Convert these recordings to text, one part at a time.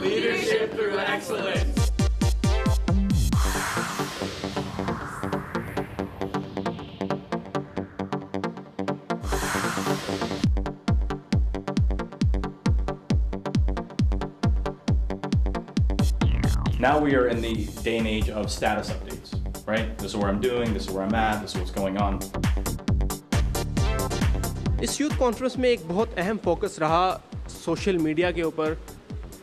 Leadership through excellence. Now we are in the day and age of status updates, right? This is where I'm doing, this is where I'm at, this is what's going on. इस youth conference में एक बहुत अहम focus रहा social media के ऊपर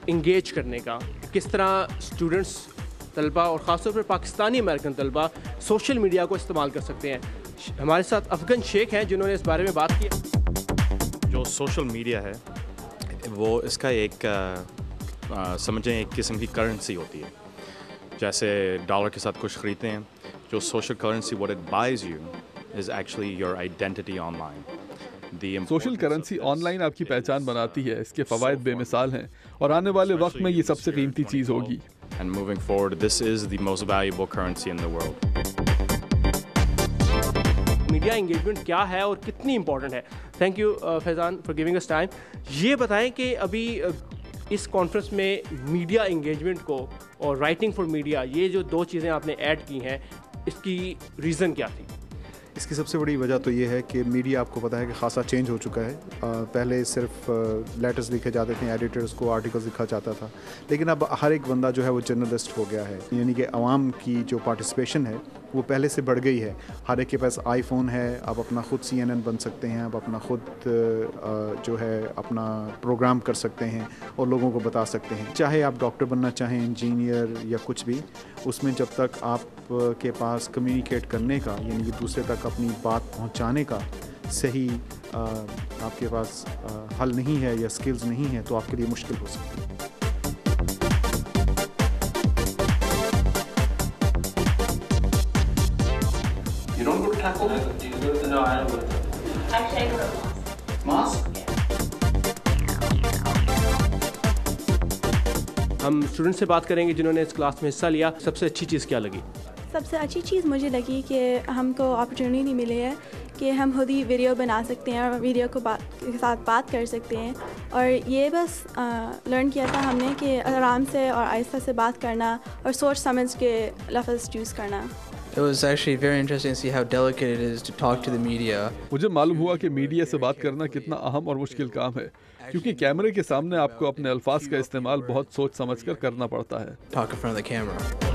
engage करने का, किस तरह स्टूडेंट्स तलबा और ख़ासतौर पर पाकिस्तानी अमेरिकन तलबा सोशल मीडिया को इस्तेमाल कर सकते हैं। हमारे साथ अफगन शेख हैं जिन्होंने इस बारे में बात की। जो सोशल मीडिया है वो इसका एक समझें एक किस्म की करेंसी होती है। जैसे डॉलर के साथ कुछ ख़रीदते हैं, जो social currency what it buys you is actually your identity online. Social currency online आपकी पहचान बनाती है, इसके फ़वाइद बेमिसाल हैं और आने वाले वक्त में ये सबसे कीमती चीज़ होगी। And moving forward, this is the most valuable currency in the world. Media engagement क्या है और कितनी इम्पोर्टेंट है? Thank you Faizan for giving us time. ये बताएं कि अभी इस कॉन्फ्रेंस में मीडिया इंगेजमेंट को और राइटिंग फॉर मीडिया, ये जो दो चीज़ें आपने ऐड की हैं, इसकी रीज़न क्या थी? इसकी सबसे बड़ी वजह तो ये है कि मीडिया आपको पता है कि खासा चेंज हो चुका है। पहले सिर्फ लेटर्स लिखे जाते थे, एडिटर्स को आर्टिकल्स लिखा जाता था, लेकिन अब हर एक बंदा जो है वो जर्नलिस्ट हो गया है। यानी कि आवाम की जो पार्टिसिपेशन है वो पहले से बढ़ गई है। हर एक के पास आईफोन है, अब अपना ख़ुद CNN बन सकते हैं, अब अपना ख़ुद जो है अपना प्रोग्राम कर सकते हैं और लोगों को बता सकते हैं। चाहे आप डॉक्टर बनना चाहें, इंजीनियर या कुछ भी, उसमें जब तक आप के पास कम्युनिकेट करने का यानी कि दूसरे तक अपनी बात पहुंचाने का सही आपके पास हल नहीं है या स्किल्स नहीं है तो आपके लिए मुश्किल हो सकती है। You don't go to tackle? No, I don't go to Actually, I go to Mosque? हम स्टूडेंट से बात करेंगे जिन्होंने इस क्लास में हिस्सा लिया। सबसे अच्छी चीज़ क्या लगी? सबसे अच्छी चीज़ मुझे लगी कि हमको अपॉर्चुनिटी मिली है कि हम खुद ही वीडियो बना सकते हैं और वीडियो के साथ बात कर सकते हैं। और ये बस लर्न किया था हमने कि आराम से और आहिस्ता से बात करना और सोच समझ के लफ्ज़ चूज़ करना। It was actually very interesting to see how delicate it is to talk to the media. मुझे मालूम हुआ कि मीडिया से बात करना कितना अहम और मुश्किल काम है, क्योंकि कैमरे के सामने आपको अपने अल्फाज का इस्तेमाल बहुत सोच समझकर करना पड़ता है। Talk in front of the camera.